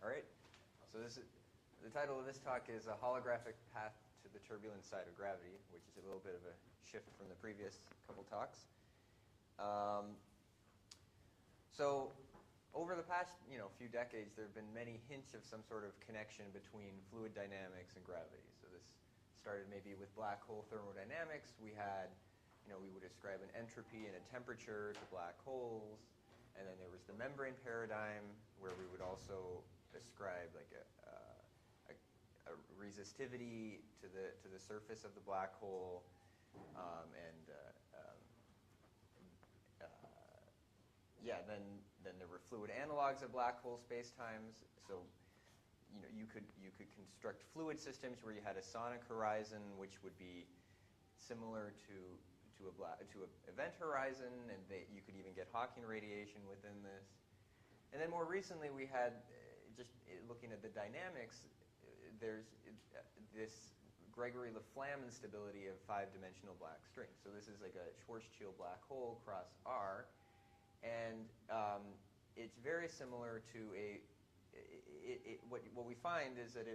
All right. So the title of this talk is A Holographic Path to the Turbulent Side of Gravity, which is a little bit of a shift from the previous couple talks. So over the past few decades, there have been many hints of some sort of connection between fluid dynamics and gravity. So this started maybe with black hole thermodynamics. We had, we would ascribe an entropy and a temperature to black holes. And then there was the membrane paradigm, where we would also ascribe like a resistivity to the surface of the black hole, Then there were fluid analogs of black hole spacetimes. So you could construct fluid systems where you had a sonic horizon, which would be similar to an event horizon, and you could even get Hawking radiation within this. And then more recently, we had, just looking at the dynamics, there's this Gregory-LaFlamme instability of 5-dimensional black strings. So this is like a Schwarzschild black hole across R, and it's very similar to what we find is that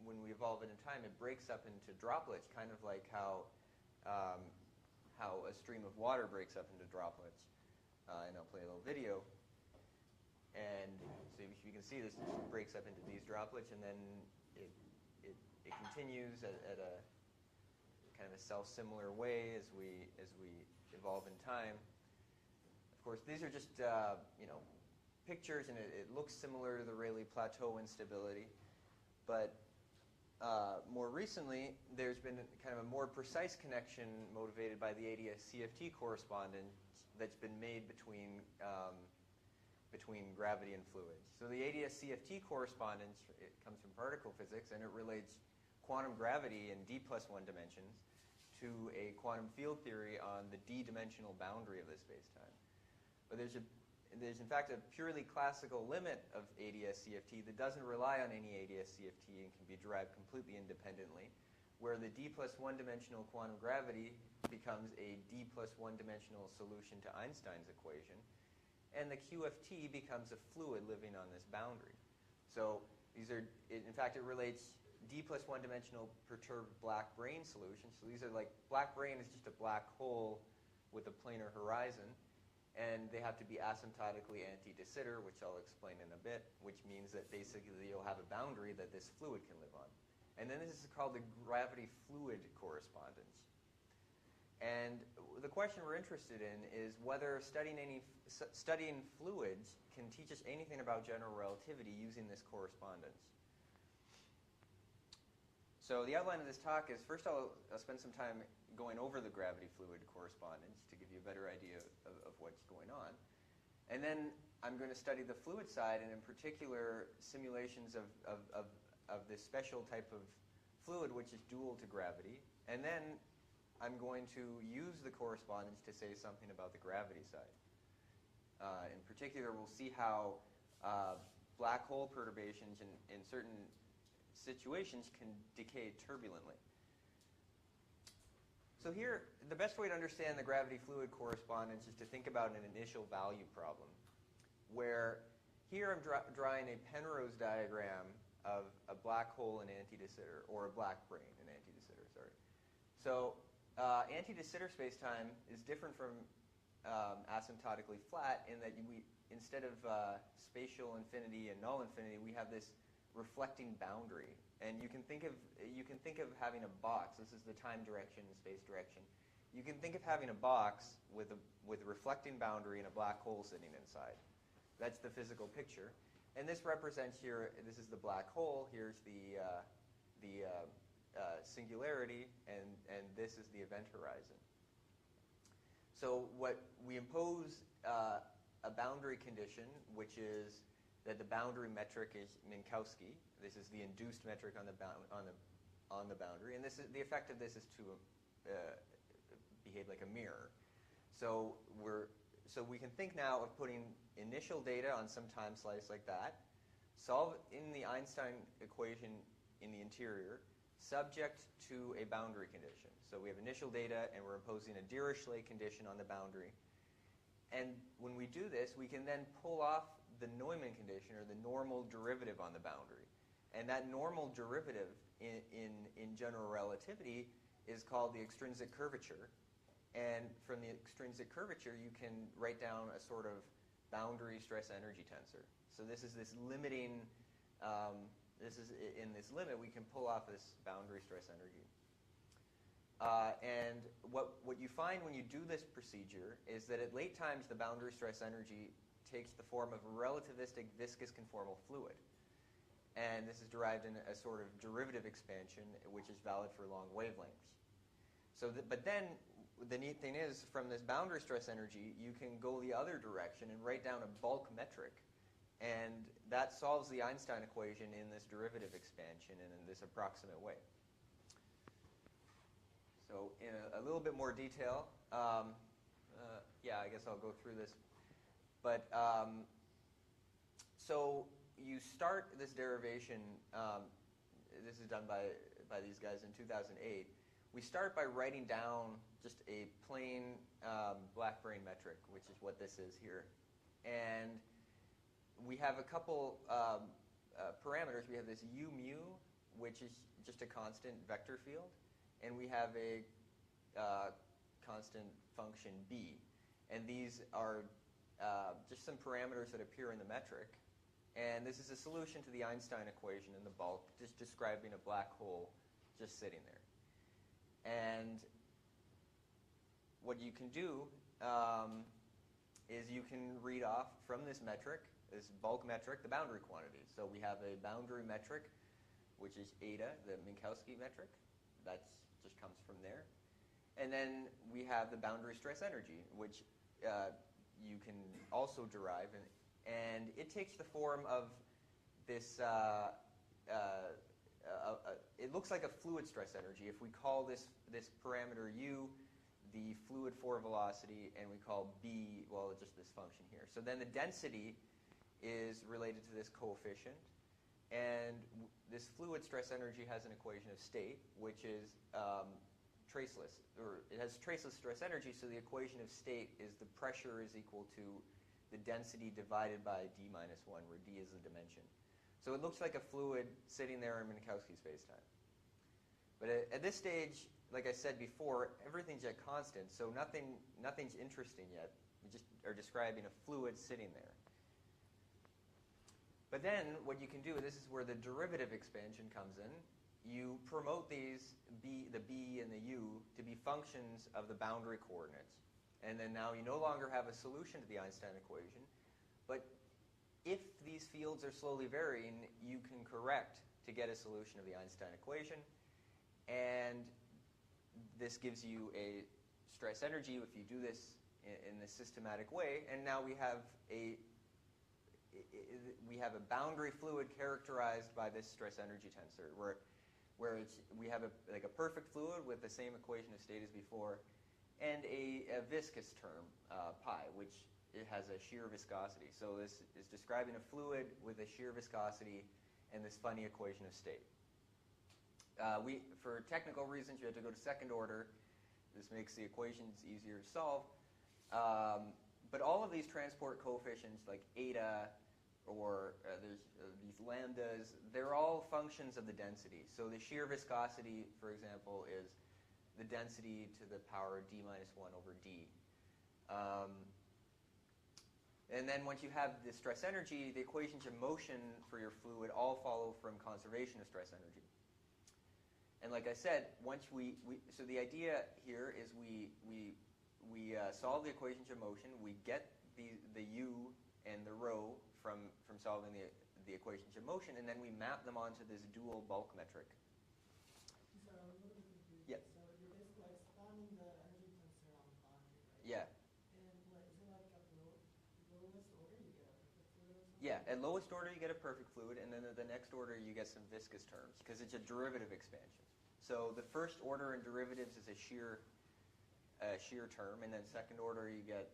when we evolve it in time, it breaks up into droplets, kind of like how a stream of water breaks up into droplets. And I'll play a little video. And so you can see this breaks up into these droplets, and then it continues at a kind of a self-similar way as we evolve in time. Of course, these are just pictures, and it looks similar to the Rayleigh plateau instability, but more recently, there's been kind of a more precise connection motivated by the ADS-CFT correspondence that's been made between gravity and fluids. So the ADS-CFT correspondence, it comes from particle physics, and it relates quantum gravity in d+1 dimensions to a quantum field theory on the d-dimensional boundary of the spacetime. But there's in fact a purely classical limit of ADS-CFT that doesn't rely on any ADS-CFT and can be derived completely independently, where the d+1 dimensional quantum gravity becomes a d+1 dimensional solution to Einstein's equation, and the QFT becomes a fluid living on this boundary. So in fact, it relates d+1 dimensional perturbed black brane solutions. So these are like, black brane is just a black hole with a planar horizon, and they have to be asymptotically anti-de Sitter, which I'll explain in a bit, which means that basically you'll have a boundary that this fluid can live on. And then this is called the gravity-fluid correspondence. And the question we're interested in is whether studying fluids can teach us anything about general relativity using this correspondence. So the outline of this talk is, first I'll spend some time going over the gravity-fluid correspondence to give you a better idea of what's going on. And then I'm going to study the fluid side, and in particular simulations of this special type of fluid which is dual to gravity. And then I'm going to use the correspondence to say something about the gravity side. In particular, we'll see how black hole perturbations in certain situations can decay turbulently. So here, the best way to understand the gravity-fluid correspondence is to think about an initial value problem, where here I'm drawing a Penrose diagram of a black hole in anti-de Sitter, or a black brane in anti-de Sitter, sorry. So anti-de Sitter spacetime is different from asymptotically flat in that instead of spatial infinity and null infinity, we have this reflecting boundary. And you can think of having a box. This is the time direction and space direction. You can think of having a box with a reflecting boundary and a black hole sitting inside. That's the physical picture. And this represents here, this is the black hole, here's the singularity, and this is the event horizon. So what we impose a boundary condition, which is that the boundary metric is Minkowski. This is the induced metric on the boundary, and the effect of this is to behave like a mirror. So we can think now of putting initial data on some time slice like that, solve in the Einstein equation in the interior, subject to a boundary condition. So we have initial data, and we're imposing a Dirichlet condition on the boundary. And when we do this, we can then pull off the Neumann condition, or the normal derivative on the boundary. And that normal derivative in general relativity is called the extrinsic curvature. And from the extrinsic curvature, you can write down a sort of boundary stress energy tensor. So this is this limiting, in this limit, we can pull off this boundary stress energy. And what you find when you do this procedure is that at late times, the boundary stress energy takes the form of a relativistic viscous conformal fluid. And this is derived in a sort of derivative expansion, which is valid for long wavelengths. So, but then the neat thing is, from this boundary stress energy, you can go the other direction and write down a bulk metric. And that solves the Einstein equation in this derivative expansion and in this approximate way. So in a little bit more detail, yeah, I guess I'll go through this. But so you start this derivation, this is done by these guys in 2008. We start by writing down just a plain Black-Brain metric, which is what this is here. And we have a couple parameters. We have this u mu, which is just a constant vector field. And we have a constant function b. And these are just some parameters that appear in the metric. And this is a solution to the Einstein equation in the bulk, just describing a black hole just sitting there. And what you can do is you can read off from this metric, this bulk metric, the boundary quantities. So we have a boundary metric, which is eta, the Minkowski metric. That just comes from there. And then we have the boundary stress energy, which you can also derive. And it takes the form of this, it looks like a fluid stress energy. If we call this parameter u the fluid for velocity, and we call b, well, just this function here. So then the density is related to this coefficient. And this fluid stress energy has an equation of state, which is traceless, or it has traceless stress energy, so the equation of state is the pressure is equal to the density divided by d minus 1, where d is the dimension. So it looks like a fluid sitting there in Minkowski spacetime. But at this stage, like I said before, everything's at constant, so nothing's interesting yet. We just are describing a fluid sitting there. But then what you can do, this is where the derivative expansion comes in. You promote these, the b and the u, to be functions of the boundary coordinates. And then now you no longer have a solution to the Einstein equation. But if these fields are slowly varying, you can correct to get a solution of the Einstein equation. And this gives you a stress energy if you do this in this systematic way. And now we have a boundary fluid characterized by this stress energy tensor, where we have a perfect fluid with the same equation of state as before, and a viscous term, pi, which it has a shear viscosity. So this is describing a fluid with a shear viscosity and this funny equation of state. For technical reasons, you have to go to second order. This makes the equations easier to solve. But all of these transport coefficients, like eta, or there's these lambdas, they're all functions of the density. So the shear viscosity, for example, is the density to the power of d minus 1 over d. And then once you have the stress energy, the equations of motion for your fluid all follow from conservation of stress energy. And like I said, once so the idea here is we solve the equations of motion, we get the u and the rho from solving the equations of motion, and then we map them onto this dual bulk metric. So I'm a little bit confused. Yeah. So you're basically expanding the energy tensor on the boundary, right? Yeah. And is it like at the lowest order you get a perfect fluid or something? Yeah, at lowest order you get a perfect fluid, and then at the next order you get some viscous terms, because it's a derivative expansion. So the first order in derivatives is a shear term, and then second order you get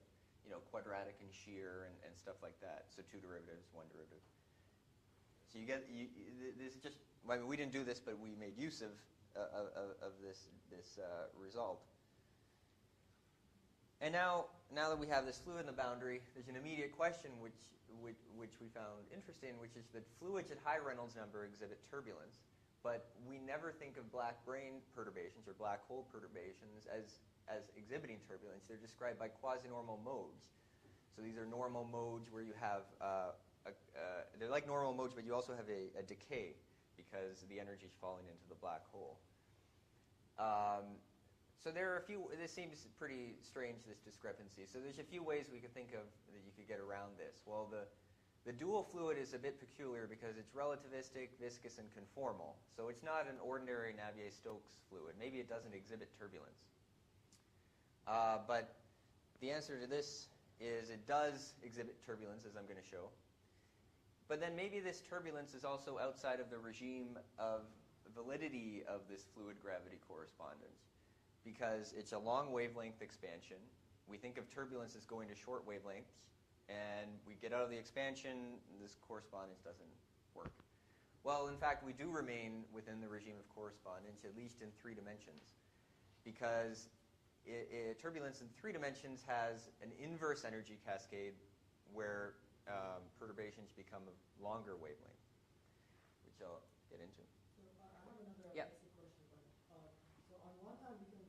quadratic and shear and stuff like that. So two derivatives, one derivative. So you get this is just. I mean, we didn't do this, but we made use of this result. And now that we have this fluid in the boundary, there's an immediate question which we found interesting, which is that fluids at high Reynolds number exhibit turbulence, but we never think of black brain perturbations or black hole perturbations as exhibiting turbulence. They're described by quasi-normal modes. So these are normal modes where you have, they're like normal modes, but you also have a decay because the energy is falling into the black hole. So there are a few, this seems pretty strange, this discrepancy. So there's a few ways we could think of that you could get around this. Well, the dual fluid is a bit peculiar because it's relativistic, viscous, and conformal. So it's not an ordinary Navier-Stokes fluid. Maybe it doesn't exhibit turbulence. But the answer to this is it does exhibit turbulence, as I'm going to show. But then maybe this turbulence is also outside of the regime of validity of this fluid gravity correspondence, because it's a long wavelength expansion. We think of turbulence as going to short wavelengths, and we get out of the expansion, this correspondence doesn't work. Well, in fact, we do remain within the regime of correspondence, at least in 3 dimensions, because turbulence in 3 dimensions has an inverse energy cascade where perturbations become of longer wavelength, which I'll get into. So I have another Yeah. basic question. So on one hand, we can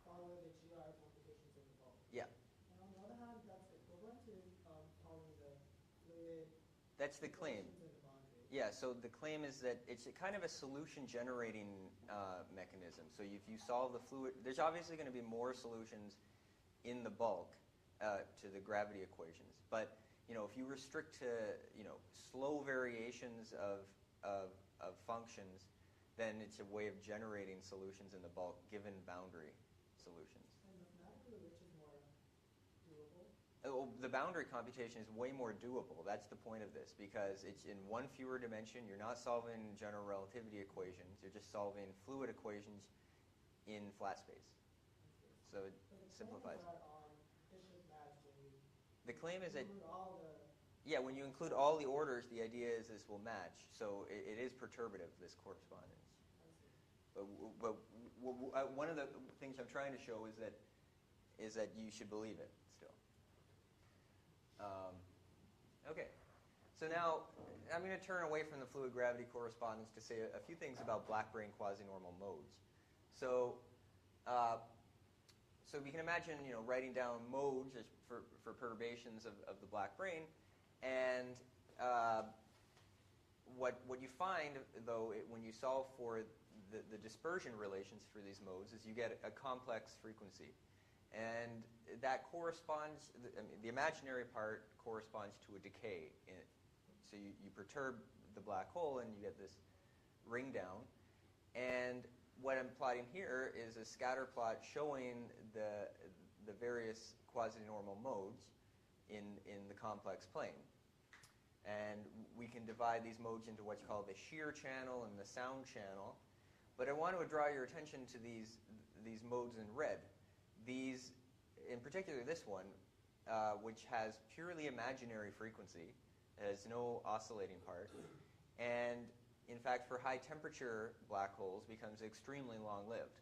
follow the GI complications in the bulk. Yeah. And on the other hand, that's equivalent to following the fluid That's the claim. complications in the boundary. Yeah, so the claim is that it's a kind of a solution-generating mechanism. So if you solve the fluid, there's obviously going to be more solutions in the bulk to the gravity equations. But if you restrict to slow variations of functions, then it's a way of generating solutions in the bulk given boundary solutions. And mathematically, which is more doable? The boundary computation is way more doable. That's the point of this, because it's in one fewer dimension. You're not solving general relativity equations. You're just solving fluid equations in flat space. So it simplifies. The claim is that, yeah, when you include all the orders, the idea is this will match. So it is perturbative, this correspondence. But one of the things I'm trying to show is that you should believe it still. Okay, so now I'm going to turn away from the fluid gravity correspondence to say a few things about black brain quasi-normal modes. So we can imagine writing down modes for perturbations of the black brain, and what you find though when you solve for the dispersion relations for these modes is you get a complex frequency. And that corresponds, the imaginary part corresponds to a decay. So you perturb the black hole and you get this ring down. And what I'm plotting here is a scatter plot showing the various quasi-normal modes in the complex plane. And we can divide these modes into what's called the shear channel and the sound channel. But I want to draw your attention to these modes in red. These, in particular this one, which has purely imaginary frequency, has no oscillating part, and in fact for high temperature black holes becomes extremely long-lived.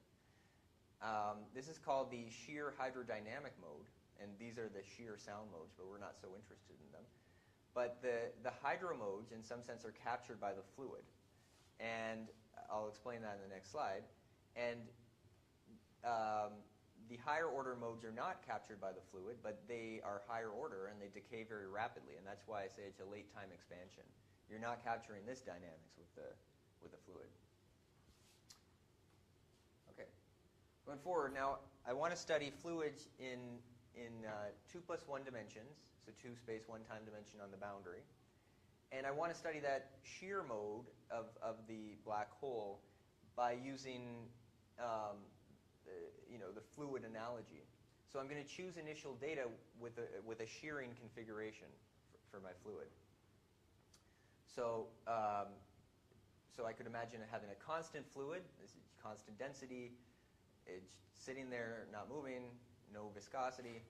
This is called the shear hydrodynamic mode, and these are the shear sound modes, but we're not so interested in them. But the hydro modes, in some sense, are captured by the fluid. And I'll explain that in the next slide. And the higher order modes are not captured by the fluid, but they are higher order and they decay very rapidly. And that's why I say it's a late time expansion. You're not capturing this dynamics with the fluid. Okay. Going forward, now I want to study fluids in 2+1 dimensions, so 2 space, 1 time dimension on the boundary. And I want to study that shear mode of the black hole by using the fluid analogy. So I'm going to choose initial data with a shearing configuration for my fluid. So I could imagine having a constant fluid, this is constant density, it's sitting there, not moving, no viscosity,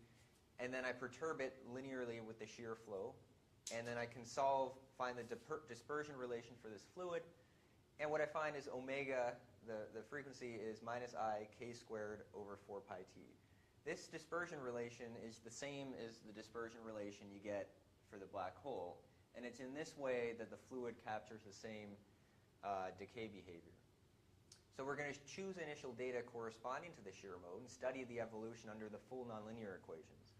and then I perturb it linearly with the shear flow, and then I can find the dispersion relation for this fluid, and what I find is omega, the frequency is -I k² over 4 pi t. This dispersion relation is the same as the dispersion relation you get for the black hole, and it's in this way that the fluid captures the same decay behavior. So we're going to choose initial data corresponding to the shear mode and study the evolution under the full nonlinear equations.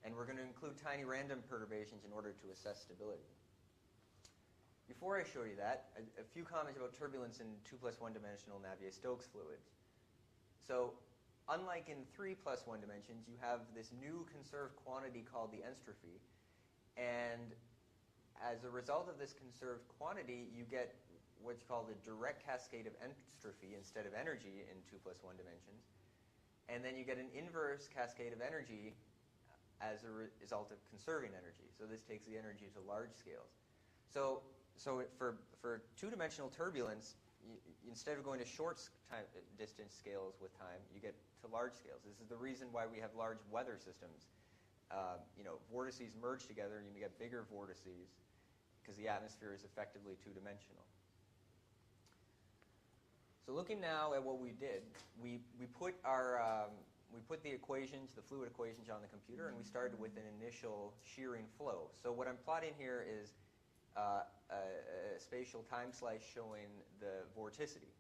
And we're going to include tiny random perturbations in order to assess stability. Before I show you that, a few comments about turbulence in 2 plus 1 dimensional Navier-Stokes fluids. So unlike in 3 plus 1 dimensions, you have this new conserved quantity called the entropy. And as a result of this conserved quantity, you get what's called a direct cascade of entropy instead of energy in 2 plus 1 dimensions. And then you get an inverse cascade of energy as a result of conserving energy. So this takes the energy to large scales. So for two-dimensional turbulence, instead of going to short distance scales with time, you get to large scales. This is the reason why we have large weather systems. Vortices merge together, and you get bigger vortices because the atmosphere is effectively two-dimensional. So looking now at what we did, we put the equations, the fluid equations, on the computer, and we started with an initial shearing flow. So what I'm plotting here is a spatial time slice showing the vorticity,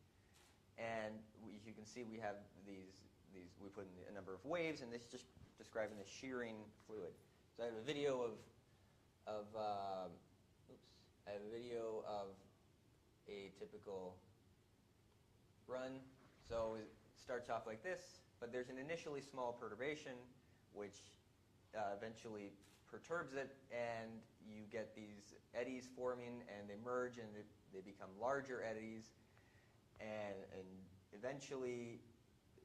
and you can see we have these. We put in a number of waves, and this is just describing the shearing fluid. So I have a video of a typical run. So it starts off like this, but there's an initially small perturbation which eventually perturbs it, and you get these eddies forming, and they merge, and they become larger eddies, and eventually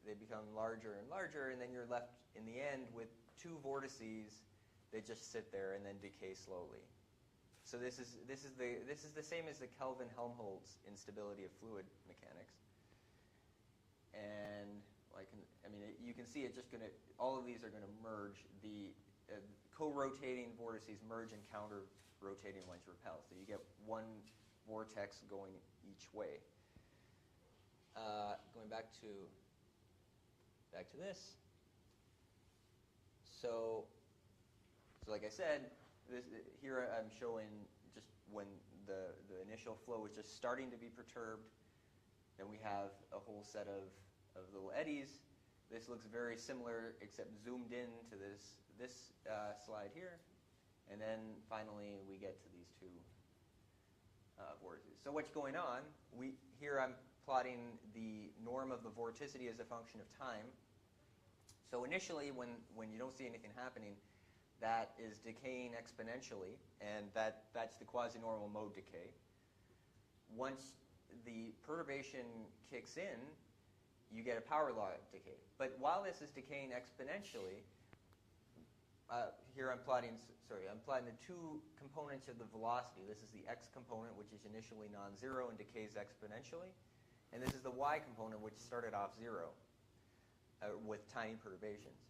they become larger and larger, and then you're left in the end with two vortices that just sit there and then decay slowly. So this is the same as the Kelvin-Helmholtz instability of fluid mechanics. And you can see it's just going to, all of these are going to merge. The co-rotating vortices merge and counter-rotating ones repel. So you get one vortex going each way. Going back to this. So like I said, here I'm showing just when the initial flow is just starting to be perturbed. Then we have a whole set of little eddies. This looks very similar, except zoomed in to this slide here. And then finally we get to these two vortices. So what's going on? Here I'm plotting the norm of the vorticity as a function of time. So initially, when you don't see anything happening, that is decaying exponentially, and that's the quasi-normal mode decay. Once the perturbation kicks in, you get a power law decay. But while this is decaying exponentially, here I'm plotting the two components of the velocity. This is the x component, which is initially non-zero and decays exponentially, and this is the y component, which started off zero with tiny perturbations.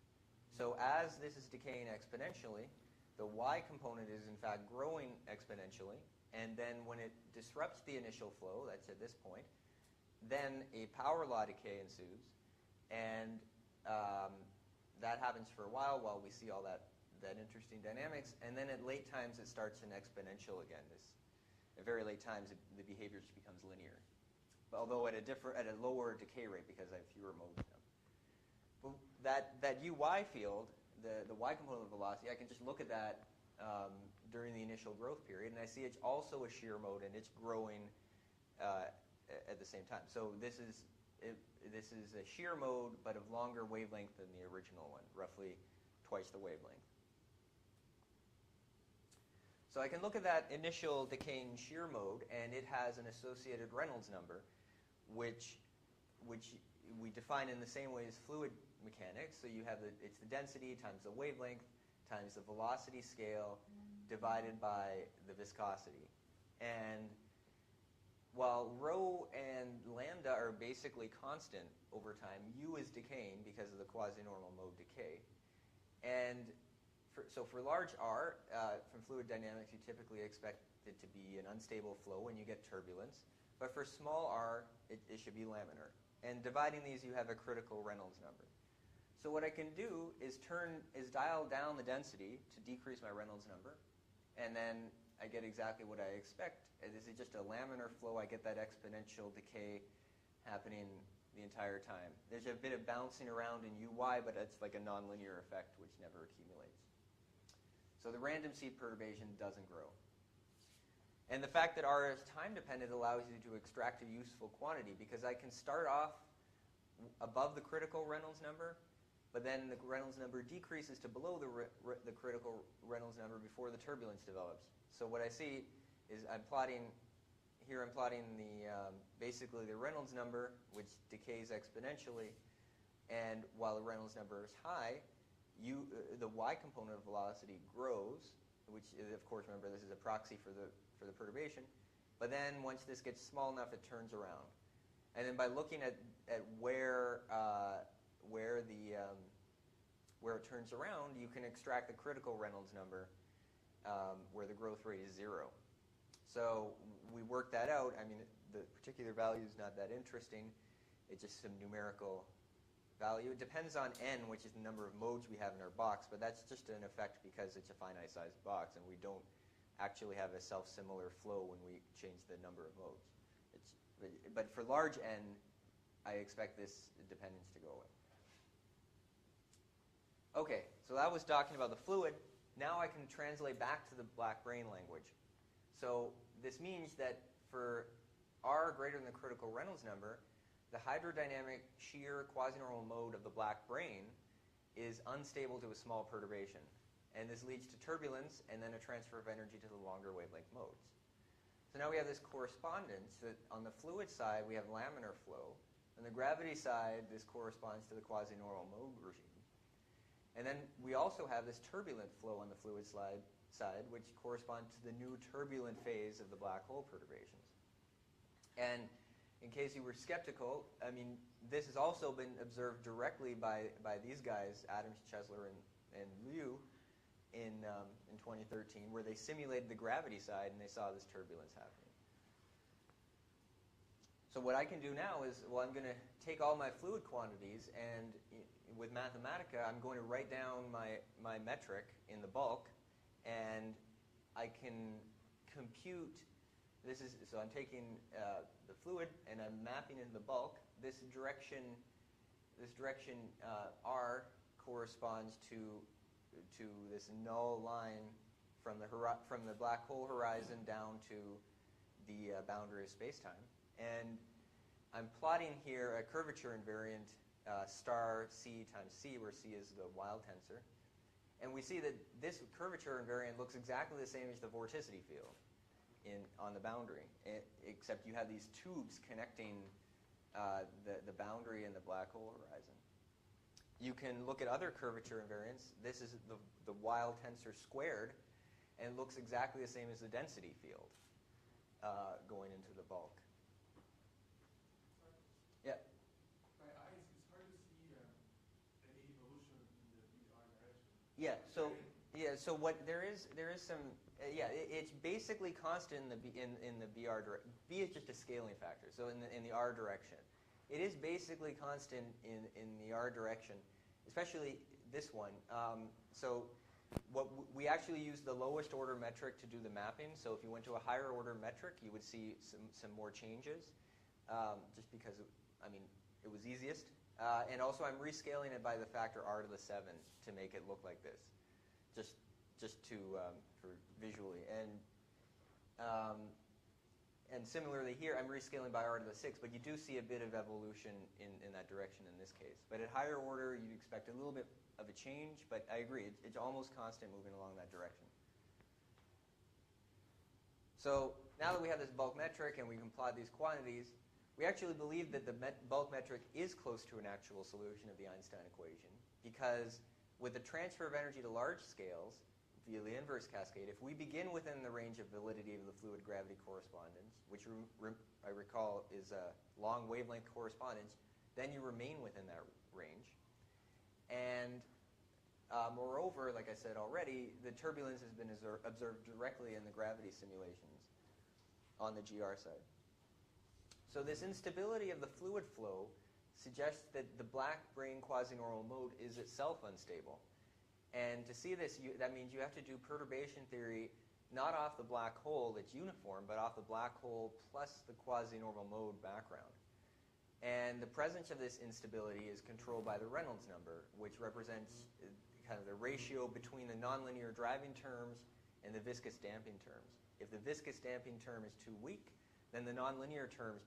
So as this is decaying exponentially, the y component is in fact growing exponentially, and then when it disrupts the initial flow, that's at this point, then a power law decay ensues, and that happens for a while we see all that interesting dynamics, and then at late times it starts an exponential again. At very late times, the behavior just becomes linear, although at a lower decay rate because I have fewer modes now. But that uy field, the y component of velocity, I can just look at that during the initial growth period, and I see it's also a shear mode, and it's growing at the same time. So this is a shear mode, but of longer wavelength than the original one, roughly twice the wavelength. So I can look at that initial decaying shear mode, and it has an associated Reynolds number, which we define in the same way as fluid mechanics. So you have it's the density times the wavelength times the velocity scale divided by the viscosity. And while rho and lambda are basically constant over time, u is decaying because of the quasi-normal mode decay. And so for large R, from fluid dynamics, you typically expect it to be an unstable flow when you get turbulence. But for small r, it should be laminar. And dividing these, you have a critical Reynolds number. So what I can do is dial down the density to decrease my Reynolds number, and then I get exactly what I expect. This is just a laminar flow. I get that exponential decay happening the entire time. There's a bit of bouncing around in UY, but it's like a nonlinear effect which never accumulates. So the random seed perturbation doesn't grow. And the fact that R is time dependent allows you to extract a useful quantity, because I can start off above the critical Reynolds number, but then the Reynolds number decreases to below the critical Reynolds number before the turbulence develops. So what I see is I'm plotting basically the Reynolds number, which decays exponentially, and while the Reynolds number is high, the y component of velocity grows, which is, of course, remember, this is a proxy for the perturbation. But then once this gets small enough, it turns around. And then by looking at where it turns around, you can extract the critical Reynolds number, where the growth rate is 0. So we worked that out. I mean, the particular value is not that interesting. It's just some numerical value. It depends on n, which is the number of modes we have in our box, but that's just an effect because it's a finite-sized box, and we don't actually have a self-similar flow when we change the number of modes. But for large n, I expect this dependence to go away. Okay, so that was talking about the fluid. Now I can translate back to the black brain language. So this means that for R greater than the critical Reynolds number, the hydrodynamic shear quasi-normal mode of the black brain is unstable to a small perturbation. And this leads to turbulence and then a transfer of energy to the longer wavelength modes. So now we have this correspondence that on the fluid side we have laminar flow. On the gravity side, this corresponds to the quasi-normal mode regime. And then we also have this turbulent flow on the fluid side, which corresponds to the new turbulent phase of the black hole perturbations. And in case you were skeptical, I mean, this has also been observed directly by these guys, Adams, Chesler, and Liu, in 2013, where they simulated the gravity side and they saw this turbulence happening. So what I can do now is, well, I'm going to take all my fluid quantities, and with Mathematica, I'm going to write down my metric in the bulk, and I can compute. So I'm taking the fluid and I'm mapping in the bulk. This direction R corresponds to this null line from the black hole horizon down to the boundary of space-time. And I'm plotting here a curvature invariant star C times C, where C is the wild tensor. And we see that this curvature invariant looks exactly the same as the vorticity field on the boundary, except you have these tubes connecting the boundary and the black hole horizon. You can look at other curvature invariants. This is the wild tensor squared, and looks exactly the same as the density field going into the bulk. Yeah. By eyes, it's hard to see any evolution in the VR direction. So what there is some it's basically constant in the BR direction. B is just a scaling factor. So in the R direction, it is basically constant in the R direction, especially this one. So we actually use the lowest order metric to do the mapping. So if you went to a higher order metric, you would see some more changes, just because it was easiest. And also I'm rescaling it by the factor R to the 7 to make it look like this, just to for visually. And similarly here, I'm rescaling by R to the 6, but you do see a bit of evolution in that direction in this case. But at higher order, you'd expect a little bit of a change, but I agree, it's almost constant moving along that direction. So now that we have this bulk metric and we can plot these quantities, we actually believe that the bulk metric is close to an actual solution of the Einstein equation, because with the transfer of energy to large scales via the inverse cascade, if we begin within the range of validity of the fluid gravity correspondence, which I recall is a long wavelength correspondence, then you remain within that range. And moreover, like I said already, the turbulence has been observed directly in the gravity simulations on the GR side. So this instability of the fluid flow suggests that the black brane quasi-normal mode is itself unstable. And to see this, that means you have to do perturbation theory not off the black hole that's uniform, but off the black hole plus the quasi-normal mode background. And the presence of this instability is controlled by the Reynolds number, which represents kind of the ratio between the nonlinear driving terms and the viscous damping terms. If the viscous damping term is too weak, then the nonlinear terms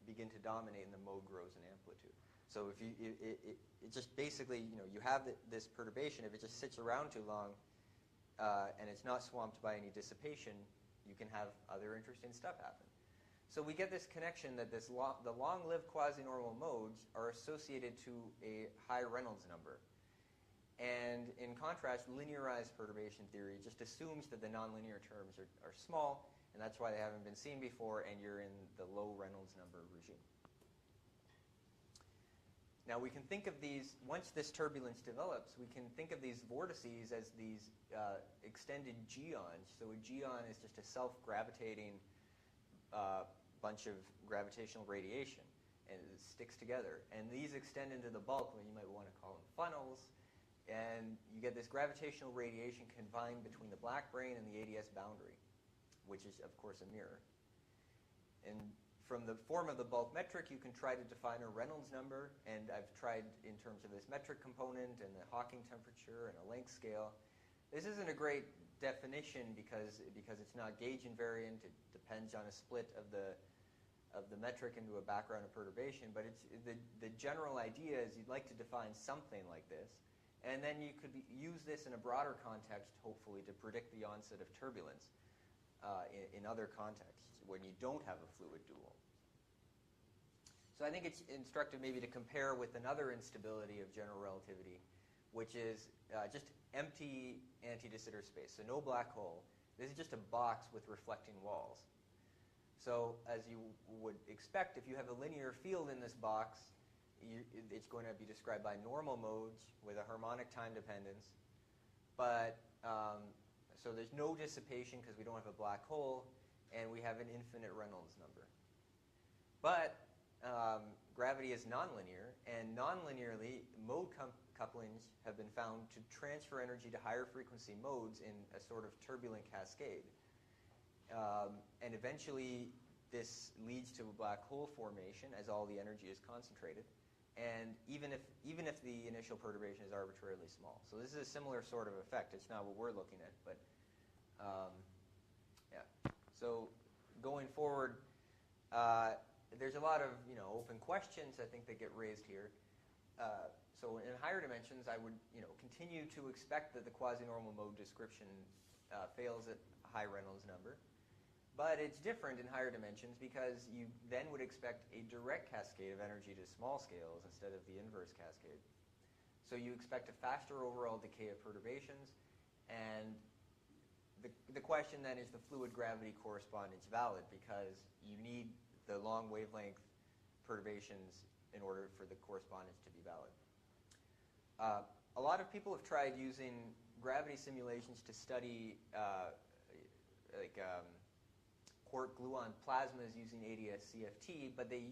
begin to dominate and the mode grows in amplitude. So if it just basically, you have this perturbation, if it just sits around too long and it's not swamped by any dissipation, you can have other interesting stuff happen. So we get this connection that the long-lived quasi-normal modes are associated to a high Reynolds number. And in contrast, linearized perturbation theory just assumes that the nonlinear terms are small, and that's why they haven't been seen before, and you're in the low Reynolds number regime. Now we can think of these, once this turbulence develops, we can think of these vortices as these extended geons. So a geon is just a self-gravitating bunch of gravitational radiation, and it sticks together. And these extend into the bulk, you might want to call them funnels, and you get this gravitational radiation confined between the black brane and the ADS boundary, which is, of course, a mirror. And from the form of the bulk metric, you can try to define a Reynolds number, and I've tried in terms of this metric component and the Hawking temperature and a length scale. This isn't a great definition because it's not gauge invariant. It depends on a split of the metric into a background of perturbation, but the general idea is you'd like to define something like this, and then you could use this in a broader context, hopefully, to predict the onset of turbulence in other contexts when you don't have a fluid dual. So I think it's instructive maybe to compare with another instability of general relativity, which is just empty anti-de Sitter space, so no black hole. This is just a box with reflecting walls. So as you would expect, if you have a linear field in this box, it's going to be described by normal modes with a harmonic time dependence. But so there's no dissipation because we don't have a black hole, and we have an infinite Reynolds number. But gravity is nonlinear, and nonlinearly, mode couplings have been found to transfer energy to higher frequency modes in a sort of turbulent cascade. And eventually, this leads to a black hole formation as all the energy is concentrated, and even if the initial perturbation is arbitrarily small. So this is a similar sort of effect. It's not what we're looking at, but yeah. So going forward, there's a lot of open questions I think that get raised here. So in higher dimensions, I would continue to expect that the quasi-normal mode description fails at a high Reynolds number. But it's different in higher dimensions because you then would expect a direct cascade of energy to small scales instead of the inverse cascade. So you expect a faster overall decay of perturbations, and the question then is the fluid gravity correspondence valid, because you need the long wavelength perturbations in order for the correspondence to be valid. A lot of people have tried using gravity simulations to study quark gluon plasmas using ADS CFT, but they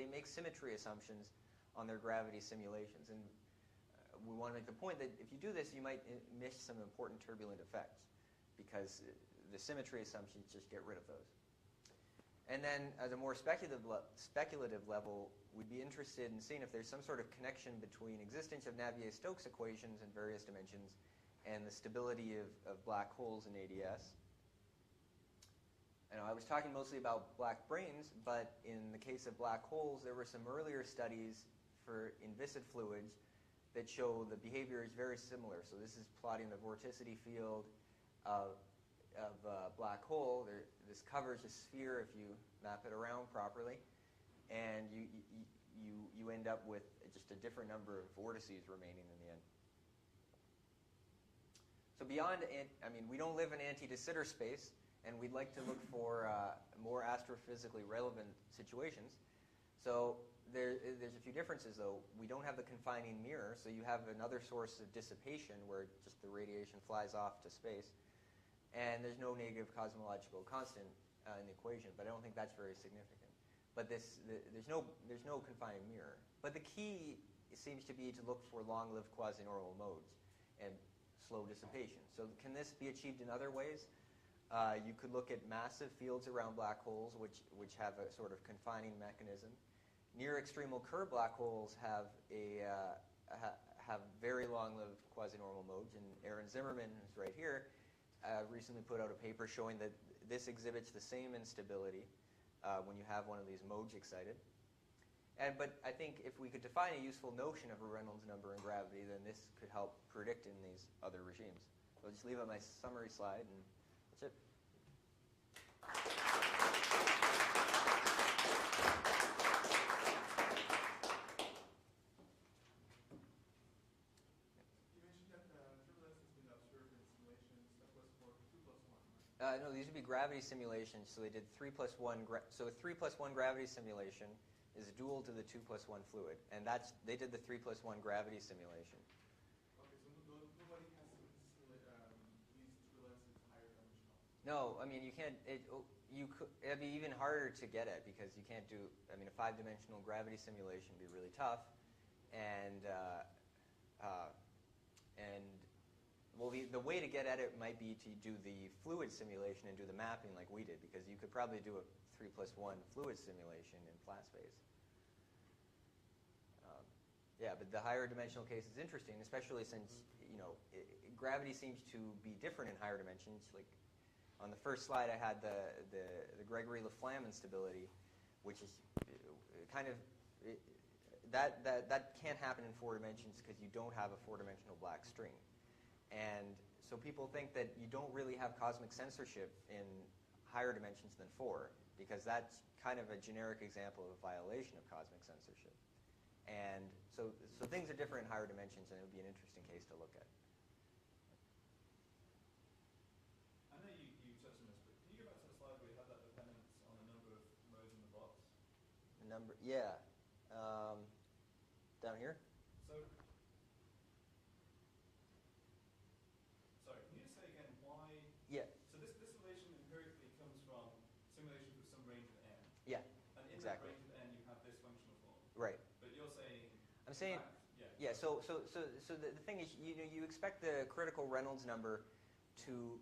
make symmetry assumptions on their gravity simulations. And we want to make the point that if you do this, you might miss some important turbulent effects, because the symmetry assumptions just get rid of those. And then at a more speculative level, we'd be interested in seeing if there's some sort of connection between existence of Navier-Stokes equations in various dimensions and the stability of black holes in ADS. I was talking mostly about black branes, but in the case of black holes, there were some earlier studies in viscid fluids that show the behavior is very similar. So this is plotting the vorticity field of a black hole. This covers a sphere if you map it around properly, and you end up with just a different number of vortices remaining in the end. So beyond, we don't live in anti-de Sitter space, and we'd like to look for more astrophysically relevant situations. So there's a few differences, though. We don't have the confining mirror, so you have another source of dissipation where just the radiation flies off to space. And there's no negative cosmological constant in the equation, but I don't think that's very significant. but there's no confining mirror. But the key seems to be to look for long-lived quasi-normal modes and slow dissipation. So can this be achieved in other ways? You could look at massive fields around black holes, which have a sort of confining mechanism. Near extremal Kerr black holes have very long-lived quasi-normal modes, and Aaron Zimmerman, who's right here, recently put out a paper showing that this exhibits the same instability when you have one of these modes excited. But I think if we could define a useful notion of a Reynolds number in gravity, then this could help predict in these other regimes. So I'll just leave out my summary slide, and that's it. You mentioned that turbulence has been observed in simulations. That was for 2 plus 1, right? No, these would be gravity simulations. So they did 3 plus 1. So a 3 plus 1 gravity simulation is dual to the 2 plus 1 fluid, and they did the 3 plus 1 gravity simulation. Okay, so nobody has these turbulences higher dimensional. No, I mean you can't. It'd be even harder to get at because you can't do. I mean, a 5-dimensional gravity simulation would be really tough, and well, the way to get at it might be to do the fluid simulation and do the mapping like we did, because you could probably do a 3 plus 1 fluid simulation in flat space. Yeah, but the higher dimensional case is interesting, especially since gravity seems to be different in higher dimensions. Like on the first slide, I had the Gregory-LaFlamme instability, which is kind of that can't happen in 4 dimensions because you don't have a 4-dimensional black string. And so people think that you don't really have cosmic censorship in higher dimensions than 4, because that's kind of a generic example of a violation of cosmic censorship. And so things are different in higher dimensions, and it would be an interesting case to look at. I know you touched on this, but can you go back to the slide where you had that dependence on the number of modes in the box? The number, yeah. Down here? Sorry, can you just say again why? Yeah. So this relation empirically comes from simulations with some range of n. Yeah. And in Exactly. that range of n, you have this functional form. Right. But you're saying. I'm saying. Yeah. So the thing is, you expect the critical Reynolds number to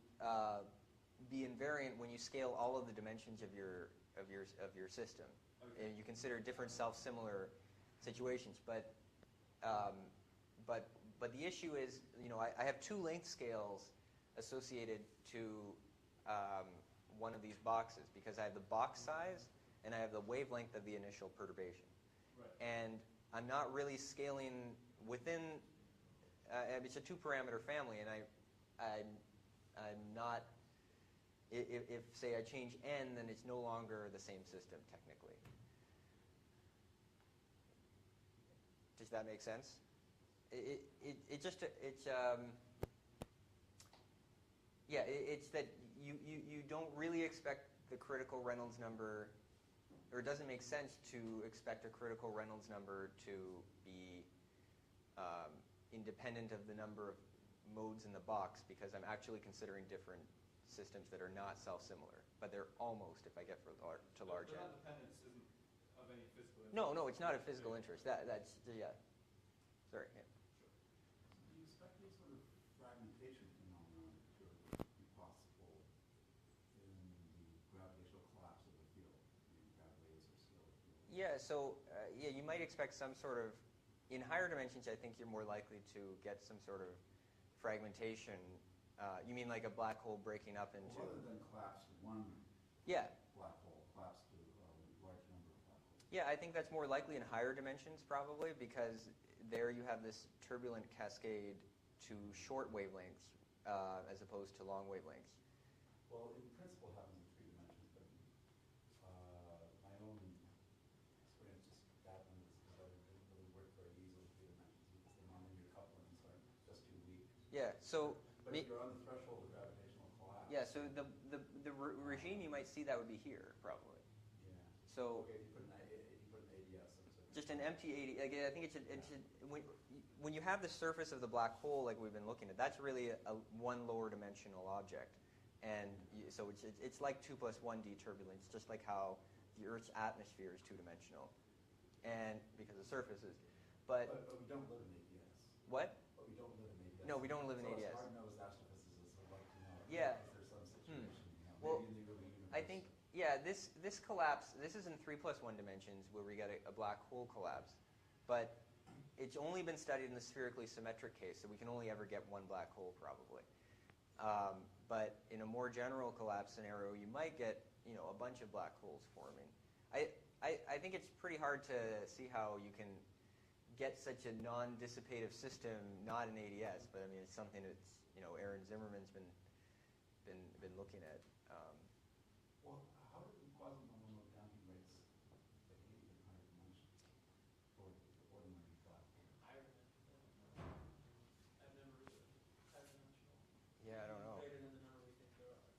be invariant when you scale all of the dimensions of your system, Okay. and you consider different self-similar situations. But the issue is, I have 2 length scales associated to one of these boxes, because I have the box size and I have the wavelength of the initial perturbation. Right. And I'm not really scaling within. It's a 2-parameter family, and I'm not. If say I change n, then it's no longer the same system technically. Does that make sense? It's that you don't really expect the critical Reynolds number, or it doesn't make sense to expect a critical Reynolds number to be independent of the number of modes in the box, because I'm actually considering different systems that are not self-similar, but they're almost if I get to large n. But that dependence isn't of any physical interest. No, it's not a physical interest. That's yeah. Sorry. Yeah. Do you expect any sort of fragmentation phenomenon to be possible in the gravitational collapse of the field, gravitates or scalar field? Yeah. So you might expect some sort of. In higher dimensions, I think you're more likely to get some sort of fragmentation. You mean like a black hole breaking up into? Well, rather than collapse to one Yeah. black hole, collapse to a large number of black holes. Yeah, I think that's more likely in higher dimensions probably, because there you have this turbulent cascade to short wavelengths as opposed to long wavelengths. Well, in principle, it happens in 3 dimensions, but my own experience just that one doesn't really work very easily in 3 dimensions because the nonlinear couplings are just too weak. Yeah. So. But if you're on the threshold of gravitational collapse. Yeah. So the regime you might see that would be here probably. Yeah. So. Okay, if you put an ADS. Just an empty 80. Like, I think when you have the surface of the black hole like we've been looking at, that's really one lower dimensional object, and so it's like 2 plus 1D turbulence, just like how the Earth's atmosphere is two-dimensional, and because of surfaces. But we don't live in ADS. what? But we don't live in ADS. No, we don't live in so ADS. It's hard to know as astrophysicists would like to know. Yeah. Is there some situation, Well, maybe in the early universe? I think, yeah, this collapse, this is in 3+1 dimensions where we get a black hole collapse, but it's only been studied in the spherically symmetric case, so we can only ever get one black hole probably. But in a more general collapse scenario, you might get, a bunch of black holes forming. I think it's pretty hard to see how you can get such a non-dissipative system not in ADS, but I mean it's something that's Aaron Zimmerman's been looking at. Well, how do quasi-nominal damping rates behave in higher dimensions for the ordinary black hole? Higher dimensional. I've never researched higher dimensional. Yeah, I don't know. Greater than the number we think there are.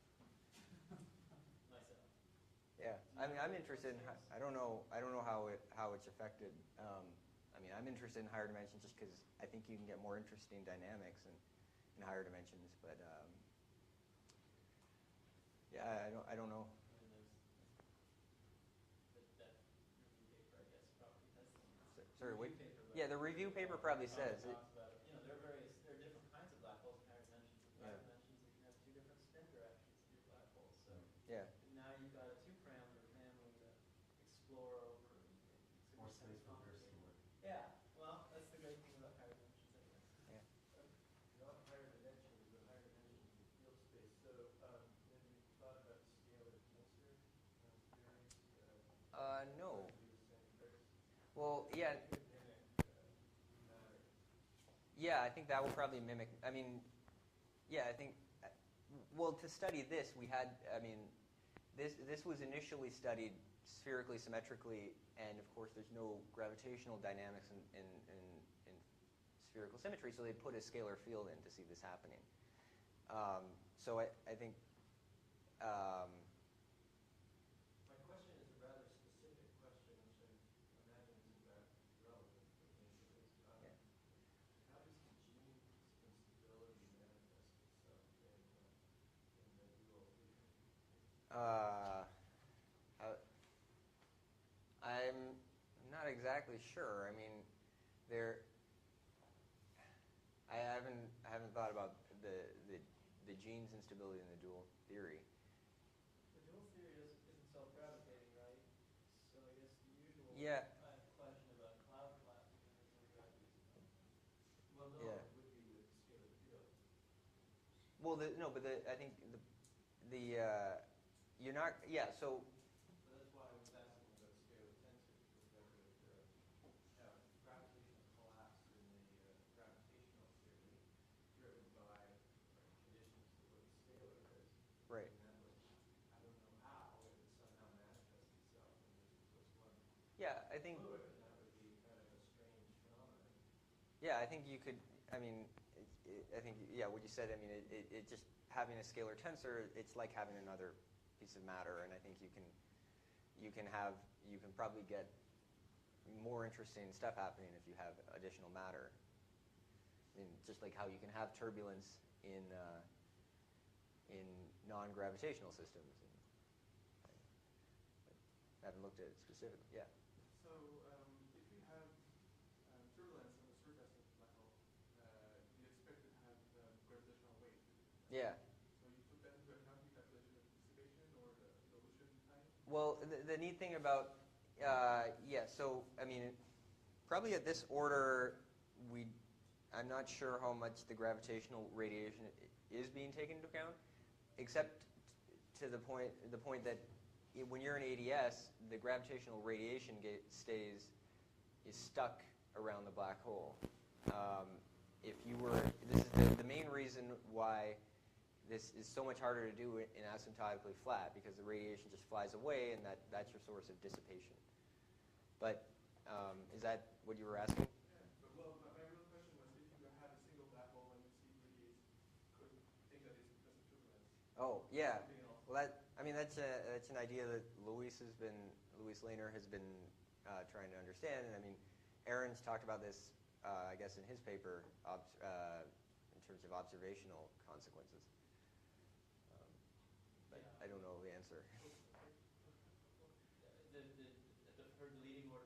Myself. Yeah, I mean I'm interested in. I don't know how it's affected. I mean I'm interested in higher dimensions just because I think you can get more interesting dynamics in higher dimensions, but. Yeah, I don't know. And there's that review paper, I guess, probably has some. Sorry, wait. Review paper, Yeah, the review paper probably says it. talks about, there are different kinds of black holes in higher dimensions. In higher Yeah. dimensions, you can have two different spin directions to your black holes. So Yeah. now you've got a two-parameter family to explore over. More space for Pierce to work. Yeah, well, that's the great thing about higher dimensions, I guess. Not higher dimensions, but higher dimensions in field space. So have you thought about scalar tensor theory? No. Do the same tricks? Well, yeah. It could mimic matter. Yeah, I think that will probably mimic. I mean, yeah, I think. Well, to study this, we had. I mean, this was initially studied spherically, symmetrically, and of course, there's no gravitational dynamics in spherical symmetry, so they put a scalar field in to see this happening. So I think. My question is a rather specific question, which I imagine isn't that relevant, but maybe it is. Yeah. How does the gene instability manifest itself in the dual fusion? I'm not exactly sure. I mean, I haven't thought about the gene's instability in the dual theory. The dual theory isn't self-gravitating, right? So I guess the usual Yeah. question about cloud collapse is no gravity. Well, no, Yeah. it would be with scalar field. Well, I think you're not. Yeah. So. So that's why I was asking about scalar tensor, because that would have gravitational collapse in the gravitational theory driven by conditions to what scalar is. Right. And that would, I don't know how, it would somehow manifest itself in this one Yeah, I think. fluid, and that would be kind of a strange phenomenon. Yeah, I think you could. I mean, I think what you said. I mean, it just having a scalar tensor. It's like having another piece of matter, and I think you can probably get more interesting stuff happening if you have additional matter. I mean, just like how you can have turbulence in non-gravitational systems. I haven't looked at it specifically. Yeah. So if you have turbulence on the surface of the black hole, you expect it to have gravitational weight. Yeah. So you took that into account in calculation of dissipation or the evolution time? Well, the neat thing about so I mean, probably at this order, I'm not sure how much the gravitational radiation is being taken into account, except to the point that when you're in ADS, the gravitational radiation is stuck around the black hole. This is the main reason why this is so much harder to do in asymptotically flat, because the radiation just flies away, and that's your source of dissipation. But is that what you were asking? Yeah, but my real question was if you have a single black hole and you see it radiates, could think that it's because of turbulence. Oh, yeah. Something else. Well, that's an idea that Luis Lehner has been trying to understand. And I mean, Aaron's talked about this, I guess, in his paper in terms of observational consequences. But I don't know the answer. heard the leading order